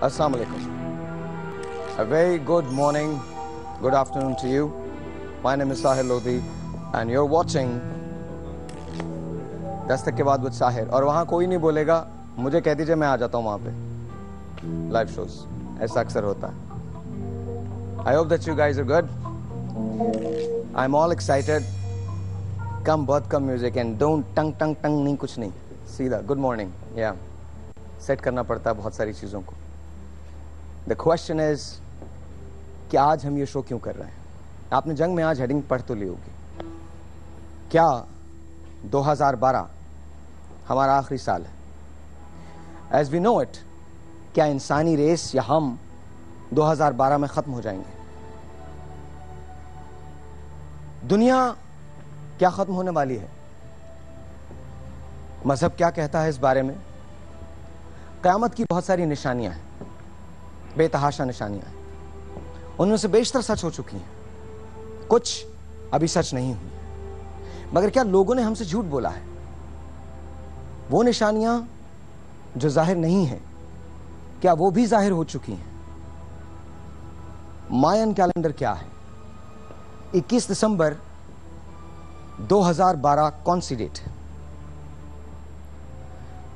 Assalamu alaikum. A very good morning, good afternoon to you. My name is Sahir Lodhi and you're watching Dastak के बाद with Sahir. और वहाँ कोई नहीं बोलेगा मुझे कह दीजिए मैं आ जाता हूँ वहाँ पे लाइव शोज, ऐसा अक्सर होता है. I hope that you guys are good. I'm all excited. कम बहुत कम म्यूजिक एंड डोंट टंग टंग टंग नहीं, कुछ नहीं, सीधा गुड मॉर्निंग. या सेट करना पड़ता है बहुत सारी चीज़ों को. द क्वेश्चन इज कि आज हम ये शो क्यों कर रहे हैं. आपने जंग में आज हेडिंग पढ़ तो ली होगी. क्या 2012 हमारा आखिरी साल है? एज वी नो इट, क्या इंसानी रेस या हम 2012 में खत्म हो जाएंगे? दुनिया क्या खत्म होने वाली है? मजहब क्या कहता है इस बारे में? क़यामत की बहुत सारी निशानियां हैं, बेतहाशा निशानियां हैं. उनमें से बेशतर सच हो चुकी हैं, कुछ अभी सच नहीं हुई. मगर क्या लोगों ने हमसे झूठ बोला है? वो निशानियां जो जाहिर नहीं है, क्या वो भी जाहिर हो चुकी हैं? मायन कैलेंडर क्या है? 21 दिसंबर 2012 कौन सी डेट है?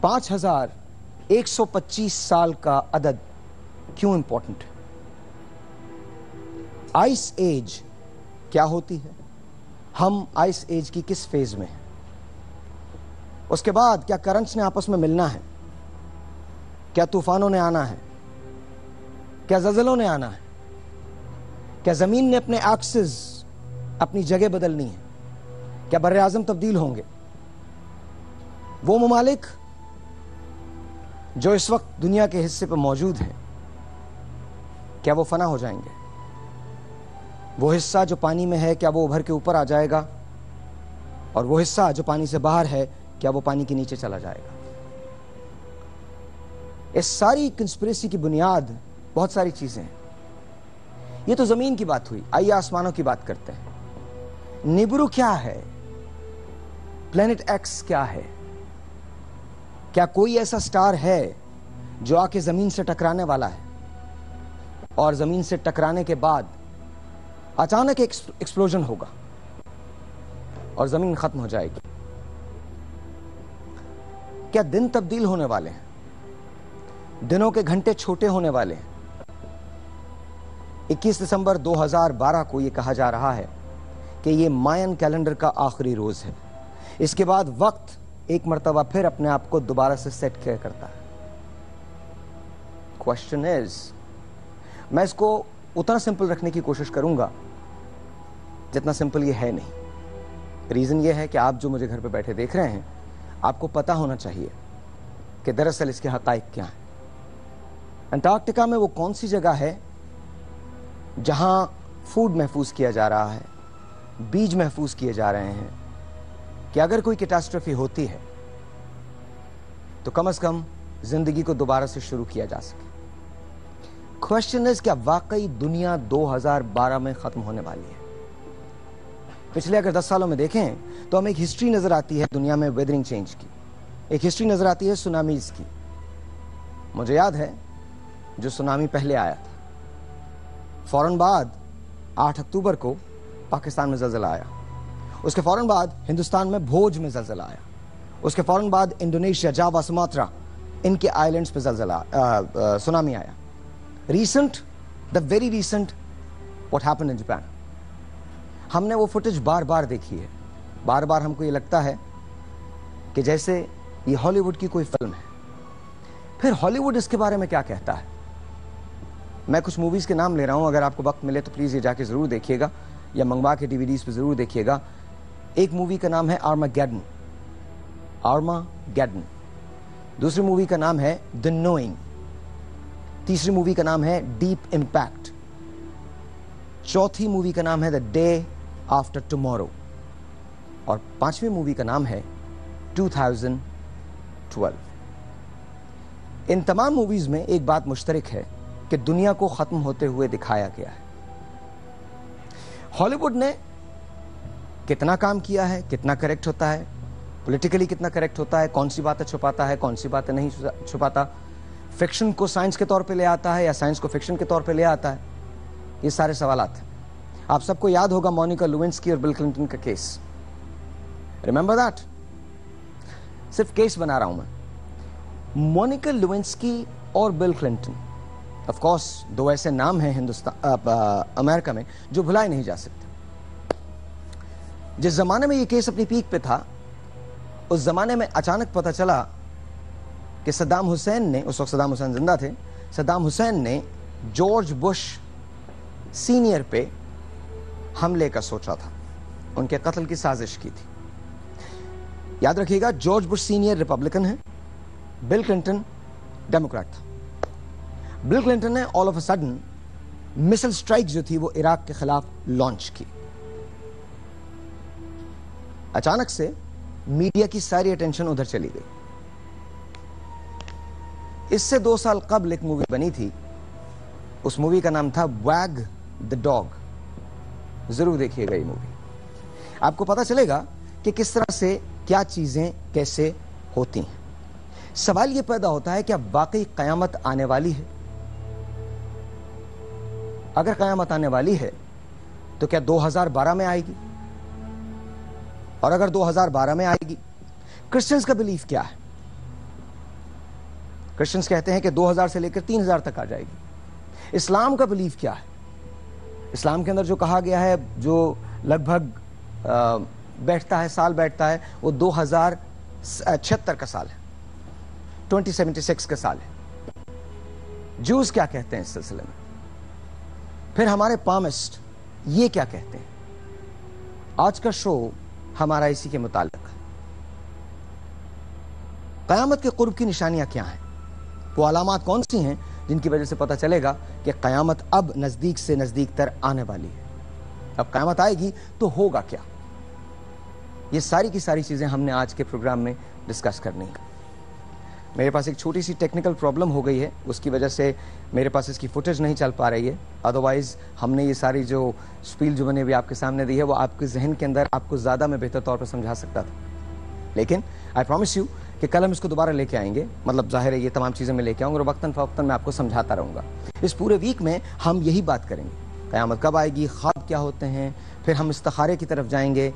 5125 साल का अदद क्यों इंपॉर्टेंट है? आइस एज क्या होती है? हम आइस एज की किस फेज में हैं? उसके बाद क्या करंट्स ने आपस में मिलना है? क्या तूफानों ने आना है? क्या ज़लज़लों ने आना है? क्या जमीन ने अपने एक्सिस, अपनी जगह बदलनी है? क्या बर्रे आज़म तब्दील होंगे? वो ममालिक जो इस वक्त दुनिया के हिस्से पर मौजूद हैं, क्या वो फना हो जाएंगे? वो हिस्सा जो पानी में है, क्या वो उभर के ऊपर आ जाएगा? और वो हिस्सा जो पानी से बाहर है, क्या वो पानी के नीचे चला जाएगा? इस सारी कंस्पिरेसी की बुनियाद बहुत सारी चीजें हैं. ये तो जमीन की बात हुई. आइए आसमानों की बात करते हैं. निब्रू क्या है? प्लेनेट एक्स क्या है? क्या कोई ऐसा स्टार है जो आके जमीन से टकराने वाला है और जमीन से टकराने के बाद अचानक एक एक्सप्लोजन होगा और जमीन खत्म हो जाएगी? क्या दिन तब्दील होने वाले हैं? दिनों के घंटे छोटे होने वाले हैं? 21 दिसंबर 2012 को यह कहा जा रहा है कि यह मायन कैलेंडर का आखिरी रोज है. इसके बाद वक्त एक मर्तबा फिर अपने आप को दोबारा से सेट किया करता है. क्वेश्चन इज, मैं इसको उतना सिंपल रखने की कोशिश करूंगा जितना सिंपल ये है नहीं. रीजन ये है कि आप जो मुझे घर पे बैठे देख रहे हैं, आपको पता होना चाहिए कि दरअसल इसके हकाइक क्या हैं. अंटार्कटिका में वो कौन सी जगह है जहां फूड महफूज किया जा रहा है, बीज महफूज किए जा रहे हैं, कि अगर कोई कैटास्ट्रोफी होती है तो कम से कम जिंदगी को दोबारा से शुरू किया जा सके. क्वेश्चन इज, क्या वाकई दुनिया 2012 में खत्म होने वाली है? पिछले अगर 10 सालों में देखें तो हमें एक हिस्ट्री नजर आती है दुनिया में वेदरिंग चेंज की. एक हिस्ट्री नजर आती है सुनामीज की. मुझे याद है जो सुनामी पहले आया था, फौरन बाद 8 अक्टूबर को पाकिस्तान में ज़लज़ला आया. उसके फौरन बाद हिंदुस्तान में भोज में ज़लज़ला आया. उसके फौरन बाद इंडोनेशिया, जावा, सुमात्रा, इनके आइलैंड्स पे ज़लज़ला सुनामी आया. Recent, the very recent, what happened in Japan. हमने वो फुटेज बार बार देखी है. बार बार हमको ये लगता है कि जैसे ये हॉलीवुड की कोई फिल्म है. फिर हॉलीवुड इसके बारे में क्या कहता है? मैं कुछ मूवीज के नाम ले रहा हूं, अगर आपको वक्त मिले तो प्लीज ये जाके जरूर देखिएगा या मंगवा के डीवीडीज पे जरूर देखिएगा. एक मूवी का नाम है आर्मागेडन. आर्मागेडन. दूसरी मूवी का नाम है द नोइंग. तीसरी मूवी का नाम है डीप इम्पैक्ट. चौथी मूवी का नाम है द डे आफ्टर टुमारो. और पांचवी मूवी का नाम है 2012. इन तमाम मूवीज में एक बात मुश्तरक है कि दुनिया को खत्म होते हुए दिखाया गया है. हॉलीवुड ने कितना काम किया है, कितना करेक्ट होता है, पॉलिटिकली कितना करेक्ट होता है, कौन सी बातें छुपाता है, कौन सी बातें नहीं छुपाता, फिक्शन को साइंस के तौर पे ले आता है या साइंस को फिक्शन के तौर पे ले आता है? ये सारे सवालात हैं। आप सबको याद होगा मोनिका लेविंस्की और बिल क्लिंटन का केस, रिमेंबर दैट? सिर्फ केस बना रहा हूं मैं। मोनिका लेविंस्की और बिल क्लिंटन, ऑफ कोर्स दो ऐसे नाम हैं अमेरिका में जो भुलाए नहीं जा सकते। जिस जमाने में ये केस अपनी पीक पे था, उस जमाने में अचानक पता चला कि सद्दाम हुसैन ने, उस वक्त सद्दाम हुसैन जिंदा थे, सद्दाम हुसैन ने जॉर्ज बुश सीनियर पे हमले का सोचा था, उनके कत्ल की साजिश की थी। याद रखिएगा, जॉर्ज बुश सीनियर रिपब्लिकन है, बिल क्लिंटन डेमोक्रेट था। बिल क्लिंटन ने all of a sudden missile strike जो थी वो इराक के खिलाफ लॉन्च की। अचानक से मीडिया की सारी अटेंशन उधर चली गई। इससे 2 साल कबल एक मूवी बनी थी, उस मूवी का नाम था वैग द डॉग। जरूर देखिएगा ये मूवी, आपको पता चलेगा कि किस तरह से क्या चीजें कैसे होती हैं। सवाल यह पैदा होता है, क्या वाकई कयामत आने वाली है? अगर कयामत आने वाली है तो क्या 2012 में आएगी? और अगर 2012 में आएगी, क्रिश्चियंस का बिलीफ क्या है? क्रिश्चियंस कहते हैं कि 2000 से लेकर 3000 तक आ जाएगी। इस्लाम का बिलीफ क्या है? इस्लाम के अंदर जो कहा गया है, जो लगभग बैठता है, साल बैठता है, वो 2076 का साल है, 2076 का साल है। जूस क्या कहते हैं इस सिलसिले में? फिर हमारे पामिस्ट ये क्या कहते हैं? आज का शो हमारा इसी के मुताल्लिक है। कयामत के कुर्ब की निशानियां क्या हैं? वो अलामात कौन सी हैं जिनकी वजह से पता चलेगा कि कयामत अब नजदीक से नजदीक तर आने वाली है? अब कयामत आएगी तो होगा क्या? ये सारी की सारी चीजें हमने आज के प्रोग्राम में डिस्कस करनी है। मेरे पास एक छोटी सी टेक्निकल प्रॉब्लम हो गई है, उसकी वजह से मेरे पास इसकी फुटेज नहीं चल पा रही है। अदरवाइज हमने ये सारी जो स्पील जो मैंने भी आपके सामने दी है वो आपके जहन के अंदर आपको ज्यादा मैं बेहतर तौर पर समझा सकता था। लेकिन आई प्रॉमिस यू कि कल हम इसको दोबारा लेके आएंगे, मतलब जाहिर है ये तमाम चीजें मैं लेके आऊंगा और वक्तन फवक्तन मैं आपको समझाता रहूंगा। इस पूरे वीक में हम यही बात करेंगे, कयामत कब आएगी, ख्वाब क्या होते हैं, फिर हम इस्तिखारे की तरफ जाएंगे,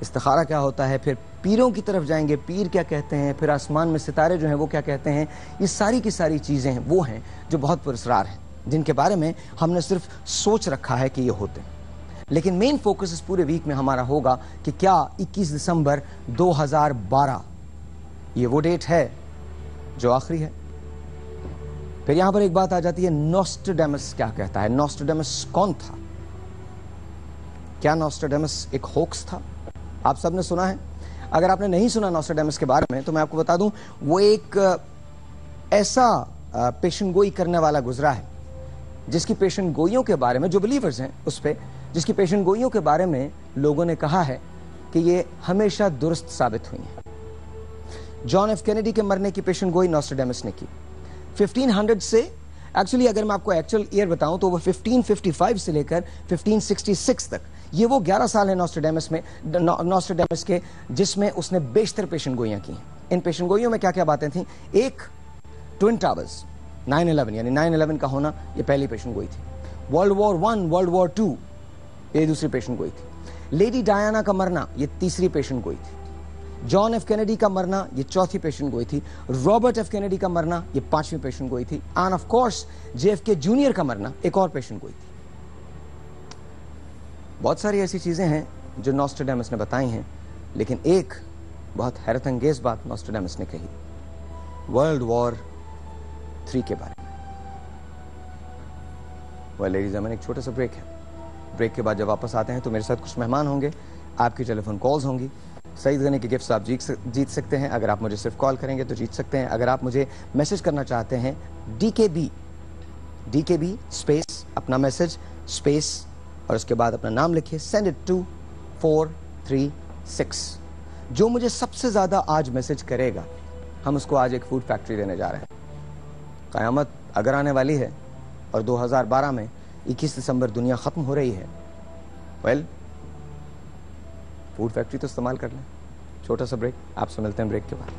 इस्तिखारा क्या होता है, फिर पीरों की तरफ जाएंगे, पीर क्या कहते हैं, फिर आसमान में सितारे जो हैं वो क्या कहते हैं। ये सारी की सारी चीज़ें वो हैं जो बहुत पुरस्कार हैं, जिनके बारे में हमने सिर्फ सोच रखा है कि ये होते हैं। लेकिन मेन फोकस इस पूरे वीक में हमारा होगा कि क्या 21 दिसंबर 2012 ये वो डेट है जो आखिरी है। फिर यहां पर एक बात आ जाती है, नोस्ट्राडामस क्या कहता है? नोस्ट्राडामस कौन था? क्या नोस्ट्राडामस एक होक्स था? आप सबने सुना है? अगर आपने नहीं सुना नोस्ट्राडामस के बारे में तो मैं आपको बता दूं, वो एक ऐसा पेशन गोई करने वाला गुजरा है जिसकी पेशन गोइयों के बारे में, जो बिलीवर्स हैं उस पे, जिसकी पेशन गोइयों के बारे में लोगों ने कहा है कि ये हमेशा दुरुस्त साबित हुई हैं। जॉन एफ कैनेडी के मरने की पेशन गोई नोस्ट्राडामस ने की 1500 से, एक्चुअली अगर मैं आपको एक्चुअल ईयर बताऊं तो वो 1555 से लेकर 1566 तक, ये वो 11 साल है नोस्ट्राडामस के जिसमें उसने बेशतर पेशन गोइयां की। इन पेशन गोइयों में क्या क्या बातें थी? एक, ट्विन टावर्स, 9/11 यानी 9/11 का होना, ये पहली पेशन गोई थी। वर्ल्ड वॉर 1, वर्ल्ड वॉर 2, ये दूसरी पेशन गोई थी। लेडी डायना का मरना, ये तीसरी पेशन गोई थी। जॉन एफ कैनेडी का मरना, ये चौथी पेशन गोई थी। रॉबर्ट एफ कैनेडी का मरना, ये 5वीं पेशन गोई थी। End of course JFK junior का मरना एक और पेशन गोई थी। बहुत सारी ऐसी चीजें हैं जो नोस्ट्राडामस ने बताई हैं, लेकिन एक बहुत हैरत अंगेज बात नोस्ट्राडामस ने कही, वर्ल्ड वॉर 3 के बारे में। वेल लेडीज एंड जेंटलमैन, एक छोटा सा ब्रेक है। ब्रेक के बाद जब वापस आते हैं तो मेरे साथ कुछ मेहमान होंगे, आपकी टेलीफोन कॉल्स होंगी, सईद गनी के गिफ्ट्स आप जीत सकते हैं। अगर आप मुझे सिर्फ कॉल करेंगे तो जीत सकते हैं। अगर आप मुझे मैसेज करना चाहते हैं, DKB स्पेस अपना मैसेज स्पेस और उसके बाद अपना नाम लिखिए, सेंड इट टू 436। जो मुझे सबसे ज्यादा आज मैसेज करेगा, हम उसको आज एक फूड फैक्ट्री देने जा रहे हैं। कयामत अगर आने वाली है और 2012 में 21 दिसंबर दुनिया खत्म हो रही है, वेल फूड फैक्ट्री तो इस्तेमाल कर लें। छोटा सा ब्रेक, आपसे मिलते हैं ब्रेक के बाद।